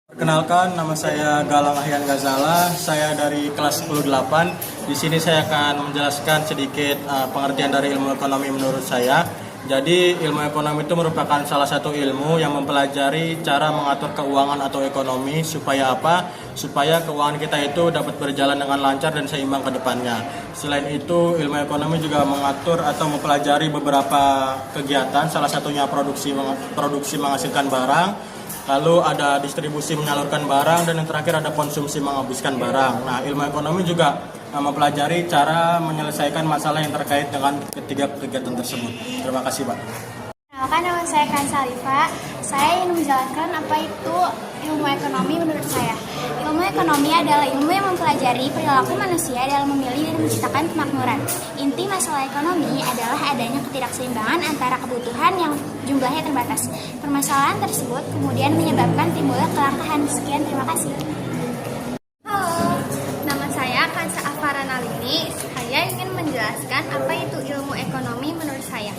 Perkenalkan, nama saya Galang Ahyan Ghazala. Saya dari kelas 10-8. Di sini saya akan menjelaskan sedikit pengertian dari ilmu ekonomi menurut saya. Jadi, ilmu ekonomi itu merupakan salah satu ilmu yang mempelajari cara mengatur keuangan atau ekonomi supaya apa? Supaya keuangan kita itu dapat berjalan dengan lancar dan seimbang ke depannya. Selain itu, ilmu ekonomi juga mengatur atau mempelajari beberapa kegiatan, salah satunya produksi menghasilkan barang. Lalu ada distribusi menyalurkan barang, dan yang terakhir ada konsumsi menghabiskan barang. Nah, ilmu ekonomi juga mempelajari cara menyelesaikan masalah yang terkait dengan ketiga kegiatan tersebut. Terima kasih, Pak. Perkenalkan, nama saya Kansalifah. Saya ingin menjelaskan apa itu ilmu ekonomi menurut saya. Ilmu ekonomi adalah ilmu yang mempelajari perilaku manusia dalam memilih dan menciptakan kemakmuran. Inti masalah ekonomi adalah adanya ketidakseimbangan antara kebutuhan yang jumlahnya terbatas. Permasalahan tersebut kemudian menyebabkan timbulnya kelangkaan. Sekian, terima kasih. Halo, nama saya Kansa Afaranalini. Saya ingin menjelaskan apa itu ilmu ekonomi menurut saya.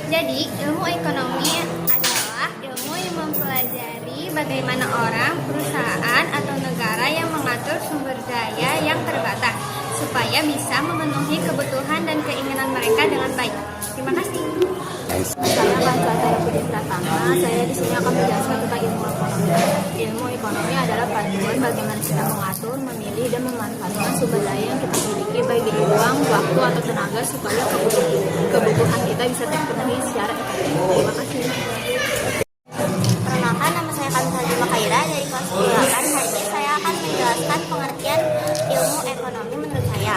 Jadi, ilmu ekonomi adalah ilmu yang mempelajari bagaimana orang, perusahaan, atau negara yang mengatur sumber daya yang terbatas supaya bisa memenuhi kebutuhan dan keinginan mereka dengan baik. Terima kasih. Saya Kansa Putri Pratama. Saya di sini akan menjelaskan tentang ilmu ekonomi. Ilmu ekonomi adalah panduan bagaimana kita mengatur, memilih, dan memanfaatkan sumber daya yang kita miliki, baik itu uang, waktu, atau tenaga, supaya kebutuhan kita bisa terpenuhi secara efektif. Terima kasih. Perkenalkan, nama saya Kansa Makaira dari kelas 10-8. Hari ini saya akan menjelaskan pengertian ilmu ekonomi menurut saya.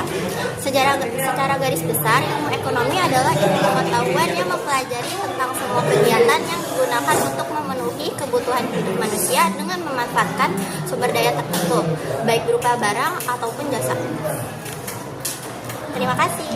Secara garis besar, ilmu ekonomi adalah ilmu pengetahuan yang mempelajari tentang semua kegiatan yang digunakan untuk memenuhi kebutuhan hidup manusia dengan memanfaatkan sumber daya tertentu, baik berupa barang ataupun jasa. Terima kasih.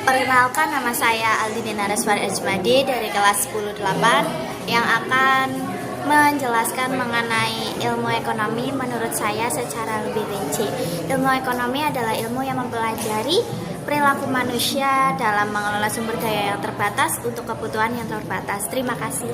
Perkenalkan, nama saya Aldina Naraswar Ajmadi dari kelas 10-8 yang akan menjelaskan mengenai ilmu ekonomi menurut saya secara lebih rinci. Ilmu ekonomi adalah ilmu yang mempelajari perilaku manusia dalam mengelola sumber daya yang terbatas untuk kebutuhan yang terbatas. Terima kasih.